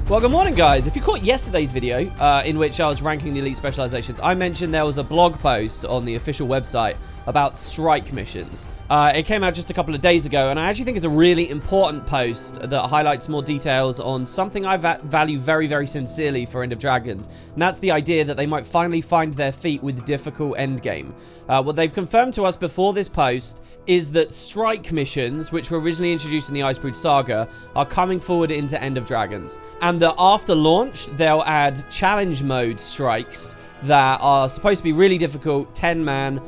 Well, good morning, guys. If you caught yesterday's video, in which I was ranking the elite specializations, I mentioned there was a blog post on the official website about strike missions. It came out just a couple of days ago, and I actually think it's a really important post that highlights more details on something I value very, very sincerely for End of Dragons, and that's the idea that they might finally find their feet with difficult endgame. What they've confirmed to us before this post is that strike missions, which were originally introduced in the Icebrood Saga, are coming forward into End of Dragons, and that after launch, they'll add challenge mode strikes that are supposed to be really difficult, 10-man,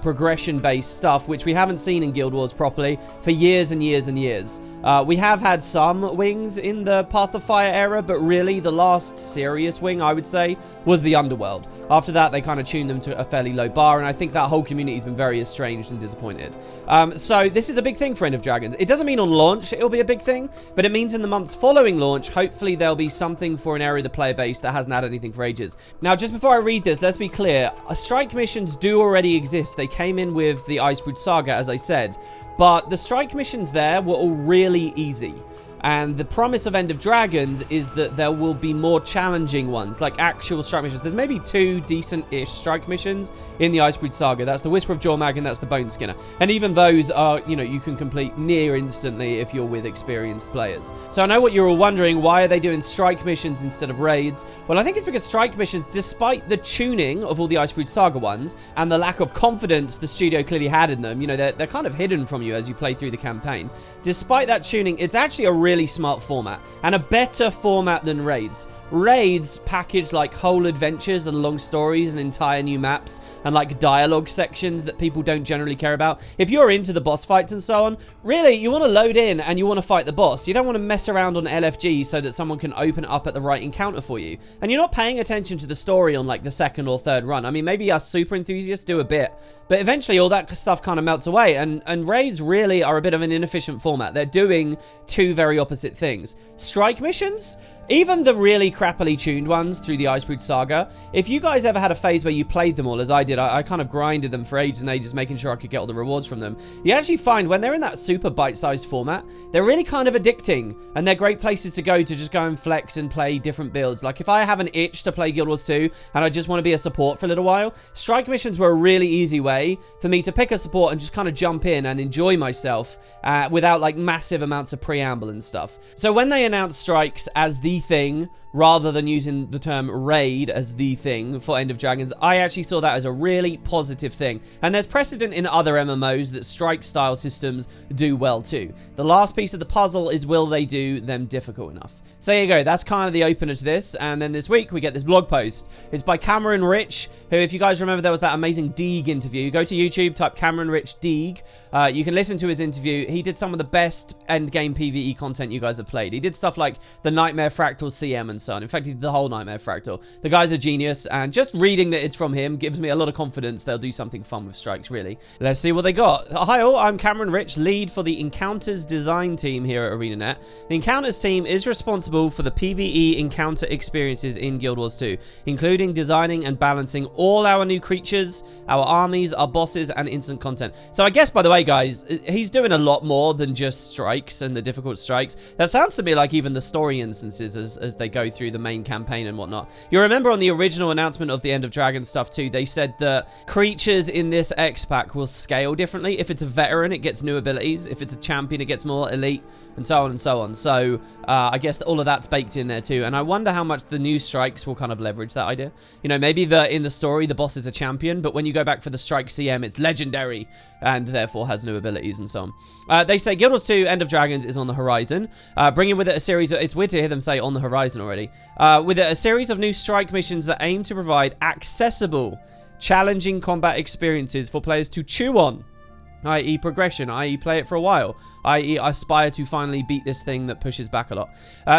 progression-based stuff, which we haven't seen in Guild Wars properly for years and years and years. We have had some wings in the Path of Fire era, but really the last serious wing, I would say, was the Underworld. After that, they kind of tuned them to a fairly low bar, and I think that whole community's been very estranged and disappointed. So this is a big thing for End of Dragons. It doesn't mean on launch it'll be a big thing, but it means in the months following launch, hopefully there'll be something for an area of the player base that hasn't had anything for ages. Now, just before I read this, let's be clear. Strike missions do already exist. They came in with the Icebrood Saga, as I said, but the strike missions there were all really easy. And the promise of End of Dragons is that there will be more challenging ones, like actual strike missions. There's maybe 2 decent-ish strike missions in the Icebrood Saga. That's the Whisper of Jormag and that's the Bone Skinner. And even those are, you can complete near instantly if you're with experienced players. So I know what you're all wondering, why are they doing strike missions instead of raids? Well, I think it's because strike missions, despite the tuning of all the Icebrood Saga ones and the lack of confidence the studio clearly had in them, they're kind of hidden from you as you play through the campaign. Despite that tuning, it's actually a really smart format and a better format than raids. Raids package like whole adventures and long stories and entire new maps and like dialogue sections that people don't generally care about. If you're into the boss fights and so on, really you want to load in and you want to fight the boss. You don't want to mess around on LFG so that someone can open it up at the right encounter for you. And you're not paying attention to the story on like the 2nd or 3rd run. I mean, maybe us super enthusiasts do a bit, but eventually all that stuff kind of melts away, and raids really are a bit of an inefficient format. They're doing 2 very opposite things. Strike missions, even the really crappily tuned ones through the Icebrood Saga, if you guys ever had a phase where you played them all, as I did, I kind of grinded them for ages and ages, making sure I could get all the rewards from them, you actually find when they're in that super bite-sized format, they're really kind of addicting, and they're great places to just go and flex and play different builds. Like if I have an itch to play Guild Wars 2, and I just want to be a support for a little while, strike missions were a really easy way for me to pick a support and just kind of jump in and enjoy myself without like massive amounts of preamble and stuff. So when they announced strikes as the thing, rather than using the term raid as the thing for End of Dragons, I actually saw that as a really positive thing. And there's precedent in other MMOs that strike-style systems do well too. The last piece of the puzzle is, will they do them difficult enough? So there you go, that's kind of the opener to this. And then this week we get this blog post. It's by Cameron Rich, who, if you guys remember, there was that amazing Deeg interview. Go to YouTube, type Cameron Rich Deeg. You can listen to his interview. He did some of the best endgame PvE content you guys have played. He did stuff like the Nightmare Fractal CM and so on. In fact, he did the whole Nightmare Fractal. The guy's a genius, and just reading that it's from him gives me a lot of confidence they'll do something fun with strikes, really. Let's see what they got. Hi all, I'm Cameron Rich, lead for the Encounters design team here at ArenaNet. The Encounters team is responsible for the PvE encounter experiences in Guild Wars 2, including designing and balancing all our new creatures, our armies, our bosses, and instant content. So I guess, by the way, guys, he's doing a lot more than just strikes and the difficult strikes. That sounds to me like even the story instances as they go through the main campaign and whatnot. You remember on the original announcement of the End of Dragons stuff too, they said that creatures in this X-Pack will scale differently. If it's a veteran, it gets new abilities. If it's a champion, it gets more elite, and so on and so on. So I guess all of that's baked in there too. And I wonder how much the new strikes will kind of leverage that idea. Maybe in the story, the boss is a champion, but when you go back for the strike CM, it's legendary and therefore has new abilities and so on. They say Guild Wars 2 End of Dragons is on the horizon, bringing with it a series of, it's weird to hear them say on the horizon already, with it a series of new strike missions that aim to provide accessible, challenging combat experiences for players to chew on, i.e. progression, i.e. play it for a while, i.e. aspire to finally beat this thing that pushes back a lot.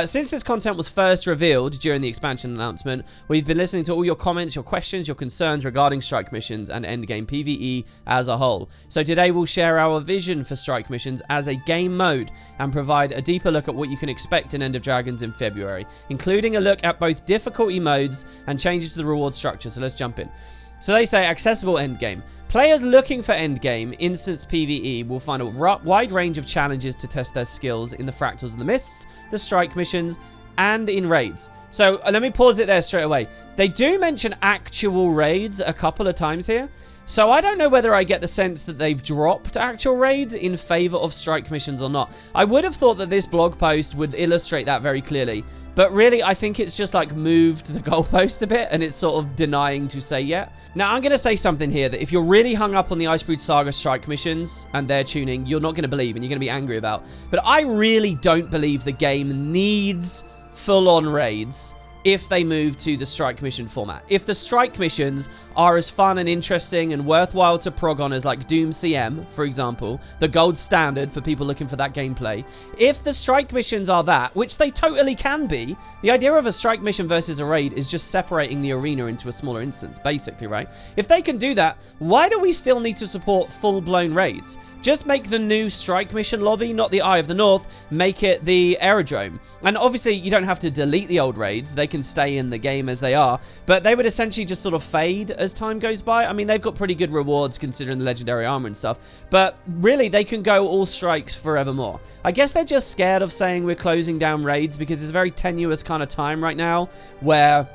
Since this content was first revealed during the expansion announcement, we've been listening to all your comments, your questions, your concerns regarding strike missions and endgame PvE as a whole. So today we'll share our vision for strike missions as a game mode and provide a deeper look at what you can expect in End of Dragons in February, including a look at both difficulty modes and changes to the reward structure. So let's jump in. So they say accessible endgame. Players looking for endgame instance PvE will find a wide range of challenges to test their skills in the Fractals and the Mists, the strike missions, and in raids. So let me pause it there straight away. They do mention actual raids a couple of times here. So I don't know whether I get the sense that they've dropped actual raids in favor of strike missions or not. I would have thought that this blog post would illustrate that very clearly. But really, I think it's just like moved the goalpost a bit and it's sort of denying to say yet. Now, I'm going to say something here that if you're really hung up on the Icebrood Saga strike missions and their tuning, you're not going to believe and you're going to be angry about. But I really don't believe the game needs full-on raids if they move to the strike mission format. If the strike missions are as fun and interesting and worthwhile to prog on as like Doom CM, for example, the gold standard for people looking for that gameplay, if the strike missions are that, which they totally can be, the idea of a strike mission versus a raid is just separating the arena into a smaller instance, basically, right? If they can do that, why do we still need to support full-blown raids? Just make the new strike mission lobby, not the Eye of the North, make it the aerodrome. And obviously, you don't have to delete the old raids. They can stay in the game as they are, but they would essentially just sort of fade as time goes by. I mean, they've got pretty good rewards considering the legendary armor and stuff, but really, they can go all strikes forevermore. I guess they're just scared of saying we're closing down raids because it's a very tenuous kind of time right now where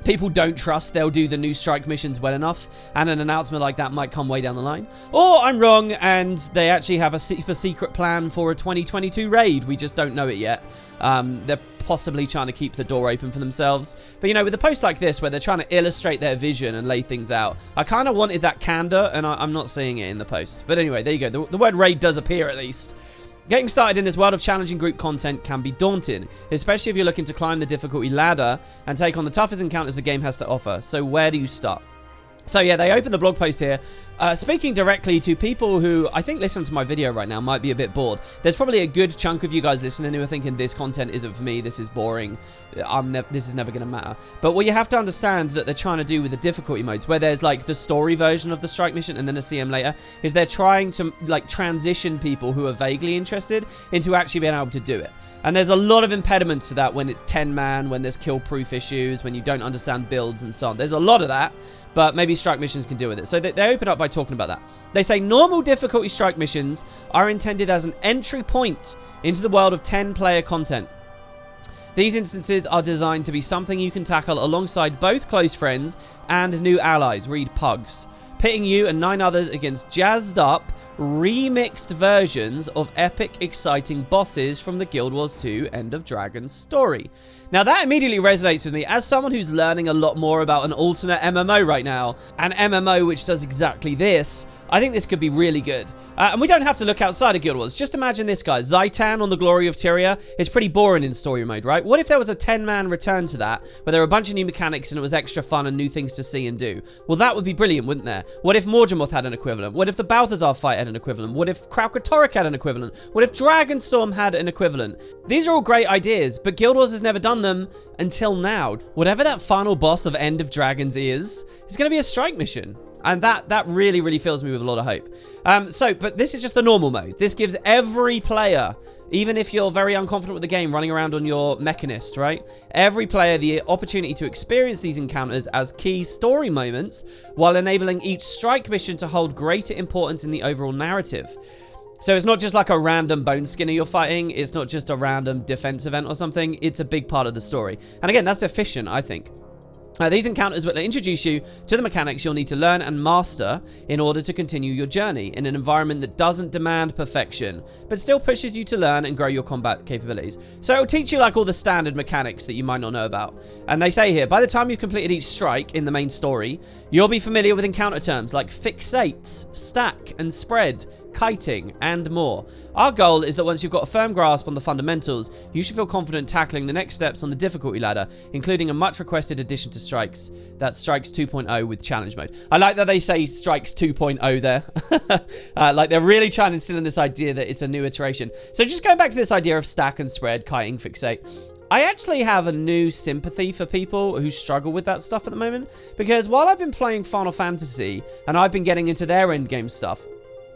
people don't trust they'll do the new strike missions well enough, and an announcement like that might come way down the line. Or I'm wrong, and they actually have a super secret plan for a 2022 raid. We just don't know it yet. They're possibly trying to keep the door open for themselves. But, you know, with a post like this, where they're trying to illustrate their vision and lay things out, I kind of wanted that candor, and I'm not seeing it in the post. But anyway, there you go. The word raid does appear, at least. Getting started in this world of challenging group content can be daunting, especially if you're looking to climb the difficulty ladder and take on the toughest encounters the game has to offer. So where do you start? So yeah, they open the blog post here, speaking directly to people who I think listen to my video right now might be a bit bored. There's probably a good chunk of you guys listening who are thinking this content isn't for me, this is boring, this is never going to matter. But what you have to understand that they're trying to do with the difficulty modes, where there's like the story version of the strike mission and then a CM later, is they're trying to like transition people who are vaguely interested into actually being able to do it. And there's a lot of impediments to that when it's 10-man, when there's kill-proof issues, when you don't understand builds and so on. There's a lot of that, but maybe strike missions can deal with it. So they open up by talking about that. They say normal difficulty strike missions are intended as an entry point into the world of 10-player content. These instances are designed to be something you can tackle alongside both close friends and new allies, read pugs, pitting you and 9 others against jazzed up, remixed versions of epic, exciting bosses from the Guild Wars 2 End of Dragons story. Now that immediately resonates with me as someone who's learning a lot more about an alternate MMO right now. An MMO which does exactly this. I think this could be really good. And we don't have to look outside of Guild Wars. Just imagine this, guys. Zaitan on the Glory of Tyria is pretty boring in story mode, right? What if there was a 10-man return to that, where there were a bunch of new mechanics and it was extra fun and new things to see and do? Well, that would be brilliant, wouldn't there? What if Morgemoth had an equivalent? What if the Balthazar fight had an equivalent? What if Kraukatorek had an equivalent? What if Dragonstorm had an equivalent? These are all great ideas, but Guild Wars has never done them until now. Whatever that final boss of End of Dragons is, it's going to be a strike mission. And that really, really fills me with a lot of hope. But this is just the normal mode. This gives every player, even if you're very unconfident with the game, running around on your Mechanist, right? Every player the opportunity to experience these encounters as key story moments, while enabling each strike mission to hold greater importance in the overall narrative. So it's not just like a random bone skinner you're fighting. It's not just a random defense event or something. It's a big part of the story. And again, that's efficient, I think. These encounters will introduce you to the mechanics you'll need to learn and master in order to continue your journey in an environment that doesn't demand perfection, but still pushes you to learn and grow your combat capabilities. So it'll teach you like all the standard mechanics that you might not know about. And they say here, by the time you've completed each strike in the main story, you'll be familiar with encounter terms like fixates, stack and spread, kiting, and more. Our goal is that once you've got a firm grasp on the fundamentals, you should feel confident tackling the next steps on the difficulty ladder, including a much requested addition to Strikes. That's Strikes 2.0 with challenge mode. I like that they say Strikes 2.0 there. Like they're really trying to instill in this idea that it's a new iteration. So just going back to this idea of stack and spread, kiting, fixate, I actually have a new sympathy for people who struggle with that stuff at the moment, because while I've been playing Final Fantasy and I've been getting into their endgame stuff,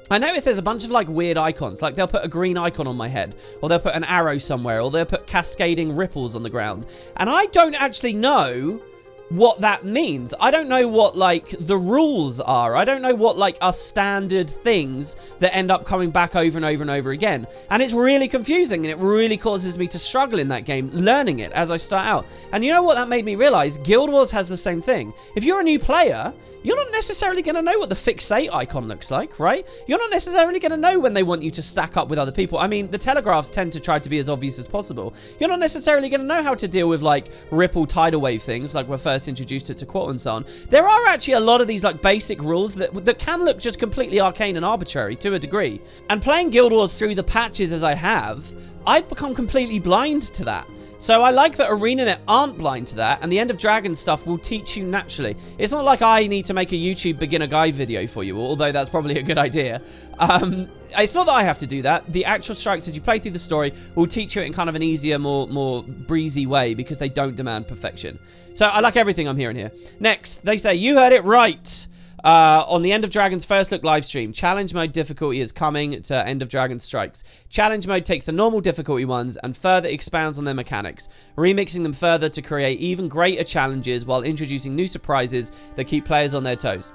I noticed there's a bunch of like weird icons, like they'll put a green icon on my head, or they'll put an arrow somewhere, or they'll put cascading ripples on the ground. And I don't actually know what that means. I don't know what, like, the rules are. I don't know what, like, are standard things that end up coming back over and over and over again. And it's really confusing, and it really causes me to struggle in that game, learning it as I start out. And you know what that made me realize? Guild Wars has the same thing. If you're a new player, you're not necessarily going to know what the fixate icon looks like, right? You're not necessarily going to know when they want you to stack up with other people. I mean, the telegraphs tend to try to be as obvious as possible. You're not necessarily going to know how to deal with, like, ripple tidal wave things, like we're first introduced it to Quat and so on. There are actually a lot of these, like, basic rules that can look just completely arcane and arbitrary to a degree. And playing Guild Wars through the patches as I have, I'd become completely blind to that. So I like that ArenaNet aren't blind to that, and the End of Dragon stuff will teach you naturally. It's not like I need to make a YouTube beginner guide video for you, although that's probably a good idea. It's not that I have to do that. The actual strikes, as you play through the story, will teach you it in kind of an easier, more breezy way, because they don't demand perfection. So I like everything I'm hearing here. Next, they say, you heard it right. On the End of Dragon's first look live stream, challenge mode difficulty is coming to End of Dragon Strikes. Challenge mode takes the normal difficulty ones and further expounds on their mechanics, remixing them further to create even greater challenges while introducing new surprises that keep players on their toes.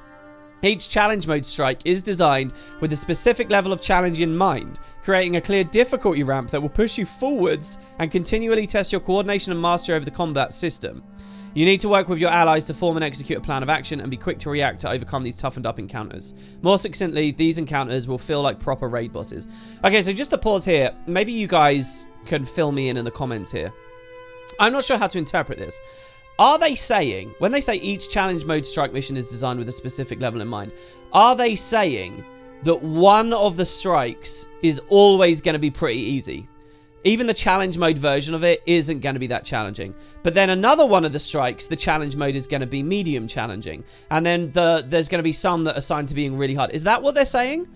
Each challenge mode strike is designed with a specific level of challenge in mind, creating a clear difficulty ramp that will push you forwards and continually test your coordination and mastery over the combat system. You need to work with your allies to form and execute a plan of action and be quick to react to overcome these toughened up encounters. More succinctly, these encounters will feel like proper raid bosses. Okay, so just to pause here, maybe you guys can fill me in the comments here. I'm not sure how to interpret this. Are they saying, when they say each challenge mode strike mission is designed with a specific level in mind, are they saying that one of the strikes is always going to be pretty easy? Even the challenge mode version of it isn't going to be that challenging. But then another one of the strikes, the challenge mode is going to be medium challenging. And then there's going to be some that are assigned to being really hard. Is that what they're saying?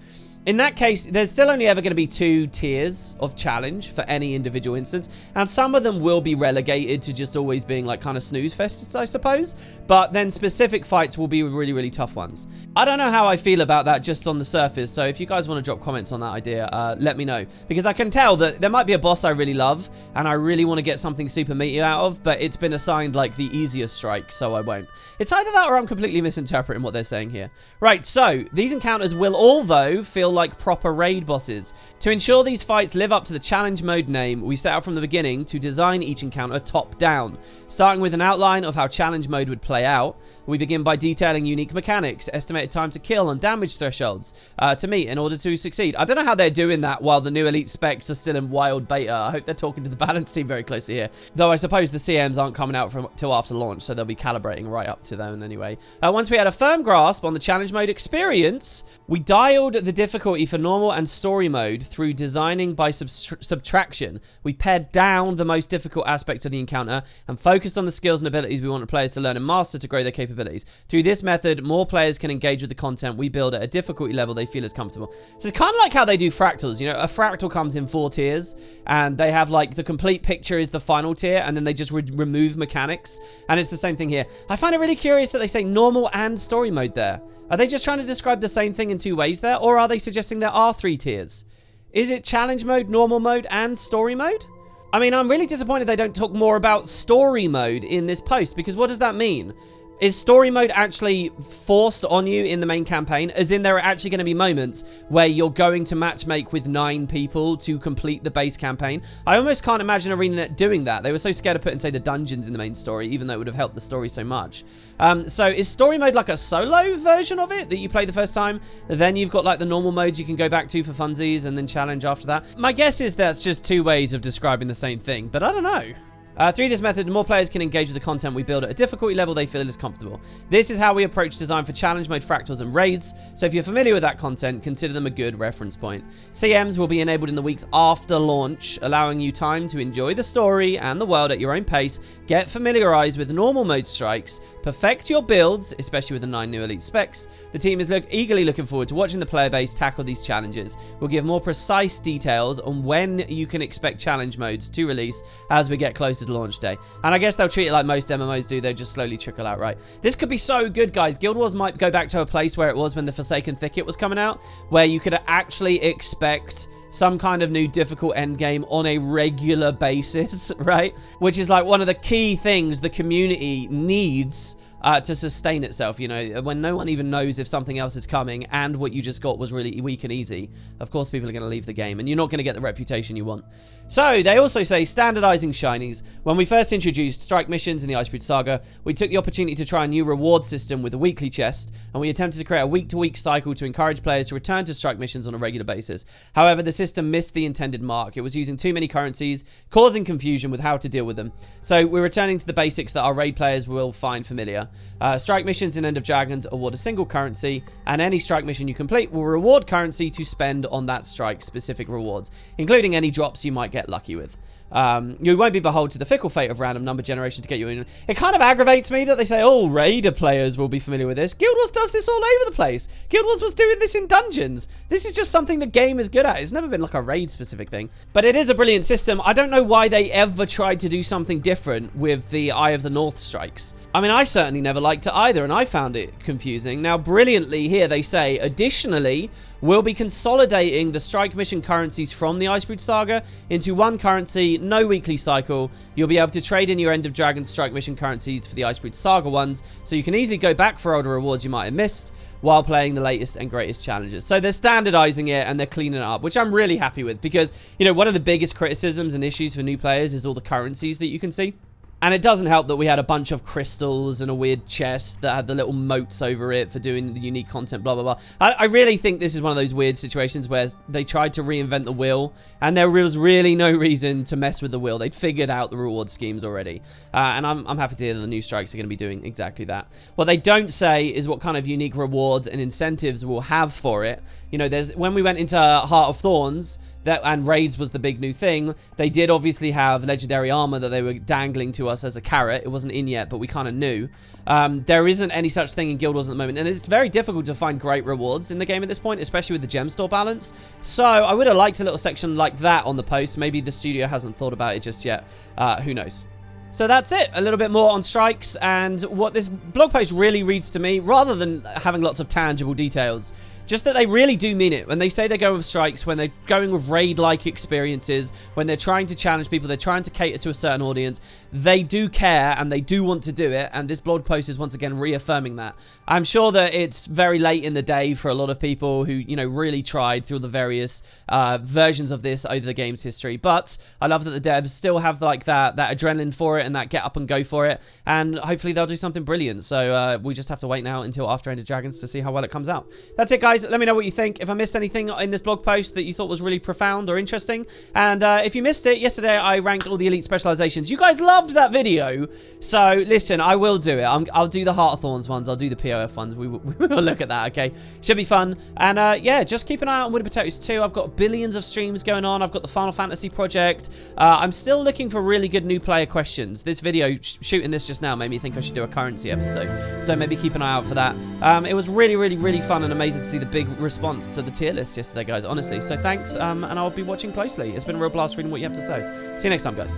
In that case, there's still only ever going to be 2 tiers of challenge for any individual instance, and some of them will be relegated to just always being like kind of snooze fests, I suppose, but then specific fights will be really, really tough ones. I don't know how I feel about that just on the surface, so if you guys want to drop comments on that idea, let me know, because I can tell that there might be a boss I really love, and I really want to get something super meaty out of, but it's been assigned like the easiest strike, so I won't. It's either that or I'm completely misinterpreting what they're saying here. Right, so these encounters will all, though, feel like proper raid bosses. To ensure these fights live up to the challenge mode name, we set out from the beginning to design each encounter top down. Starting with an outline of how challenge mode would play out, we begin by detailing unique mechanics, estimated time to kill and damage thresholds to meet in order to succeed. I don't know how they're doing that while the new elite specs are still in wild beta. I hope they're talking to the balance team very closely here. Though I suppose the CMs aren't coming out till after launch, so they'll be calibrating right up to them anyway. Once we had a firm grasp on the challenge mode experience, we dialed the difficulty for normal and story mode through designing by subtraction. We pared down the most difficult aspects of the encounter and focused on the skills and abilities we want the players to learn and master to grow their capabilities. Through this method, more players can engage with the content we build at a difficulty level they feel is comfortable. So it's kind of like how they do fractals. You know, a fractal comes in 4 tiers, and they have like the complete picture is the final tier, and then they just remove mechanics. And it's the same thing here. I find it really curious that they say normal and story mode there. Are they just trying to describe the same thing in 2 ways there, or are they suggesting there are 3 tiers? Is it challenge mode, normal mode, and story mode? I mean, I'm really disappointed they don't talk more about story mode in this post, because what does that mean? Is story mode actually forced on you in the main campaign? As in, there are actually going to be moments where you're going to matchmake with 9 people to complete the base campaign. I almost can't imagine ArenaNet doing that. They were so scared to put in, say, the dungeons in the main story, even though it would have helped the story so much. So is story mode like a solo version of it that you play the first time? Then you've got like the normal modes you can go back to for funsies and then challenge after that? My guess is that's just 2 ways of describing the same thing, but I don't know. Through this method, more players can engage with the content we build at a difficulty level they feel is comfortable. This is how we approach design for challenge mode, fractals, and raids, so if you're familiar with that content, consider them a good reference point. CMs will be enabled in the weeks after launch, allowing you time to enjoy the story and the world at your own pace, get familiarized with normal mode strikes, perfect your builds, especially with the 9 new elite specs. The team is eagerly looking forward to watching the player base tackle these challenges. We'll give more precise details on when you can expect challenge modes to release as we get closer to launch day. And I guess they'll treat it like most MMOs do, they'll just slowly trickle out, right? This could be so good, guys. Guild Wars might go back to a place where it was when the Forsaken Thicket was coming out, where you could actually expect some kind of new difficult endgame on a regular basis, right? Which is like one of the key things the community needs to sustain itself, you know, when no one even knows if something else is coming and what you just got was really weak and easy. Of course, people are going to leave the game and you're not going to get the reputation you want. So, they also say standardizing shinies. When we first introduced strike missions in the Icebreed Saga, we took the opportunity to try a new reward system with a weekly chest, and we attempted to create a week-to-week cycle to encourage players to return to strike missions on a regular basis. However, the system missed the intended mark. It was using too many currencies, causing confusion with how to deal with them. So, we're returning to the basics that our raid players will find familiar. Strike missions in End of Dragons award a single currency, and any strike mission you complete will reward currency to spend on that strike-specific rewards, including any drops you might get lucky with. You won't be beholden to the fickle fate of random number generation to get you in. It kind of aggravates me that they say, oh, Raider players will be familiar with this. Guild Wars does this all over the place. Guild Wars was doing this in dungeons. This is just something the game is good at. It's never been like a raid specific thing. But it is a brilliant system. I don't know why they ever tried to do something different with the Eye of the North strikes. I mean, I certainly never liked it either, and I found it confusing. Now, brilliantly here they say, additionally, we'll be consolidating the strike mission currencies from the Icebreed Saga into one currency, no weekly cycle. You'll be able to trade in your End of Dragon strike mission currencies for the Icebreed Saga ones, so you can easily go back for older rewards you might have missed while playing the latest and greatest challenges. So they're standardizing it and they're cleaning it up, which I'm really happy with, because, you know, one of the biggest criticisms and issues for new players is all the currencies that you can see. And it doesn't help that we had a bunch of crystals and a weird chest that had the little moats over it for doing the unique content, blah, blah, blah. I really think this is one of those weird situations where they tried to reinvent the wheel, and there was really no reason to mess with the wheel. They'd figured out the reward schemes already. And I'm happy to hear that the new strikes are going to be doing exactly that. What they don't say is what kind of unique rewards and incentives we'll have for it. You know, when we went into Heart of Thorns, and raids was the big new thing, they did obviously have legendary armor that they were dangling to us as a carrot. It wasn't in yet, but we kind of knew. There isn't any such thing in Guild Wars at the moment, and it's very difficult to find great rewards in the game at this point, especially with the gem store balance. So I would have liked a little section like that on the post. Maybe the studio hasn't thought about it just yet. Who knows? So that's it. A little bit more on strikes, and what this blog post really reads to me, rather than having lots of tangible details, just that they really do mean it. When they say they're going with strikes, when they're going with raid-like experiences, when they're trying to challenge people, they're trying to cater to a certain audience, they do care and they do want to do it, and this blog post is once again reaffirming that. I'm sure that it's very late in the day for a lot of people who, you know, really tried through the various versions of this over the game's history, but I love that the devs still have like that adrenaline for it and that get up and go for it, and hopefully they'll do something brilliant. So we just have to wait now until after End of Dragons to see how well it comes out. That's it, guys. Let me know what you think. If I missed anything in this blog post that you thought was really profound or interesting, and if you missed it, yesterday I ranked all the elite specializations. You guys loved that video, so listen, I will do it. I'll do the Heart of Thorns ones, I'll do the POF ones. We will look at that, okay? Should be fun. And yeah, just keep an eye out on WoodenPotatoes 2. I've got billions of streams going on. I've got the Final Fantasy project. I'm still looking for really good new player questions. This video, shooting this just now, made me think I should do a currency episode, so maybe keep an eye out for that. It was really, really, really fun and amazing to see the big response to the tier list yesterday, guys, honestly. So thanks, and I'll be watching closely. It's been a real blast reading what you have to say. See you next time, guys.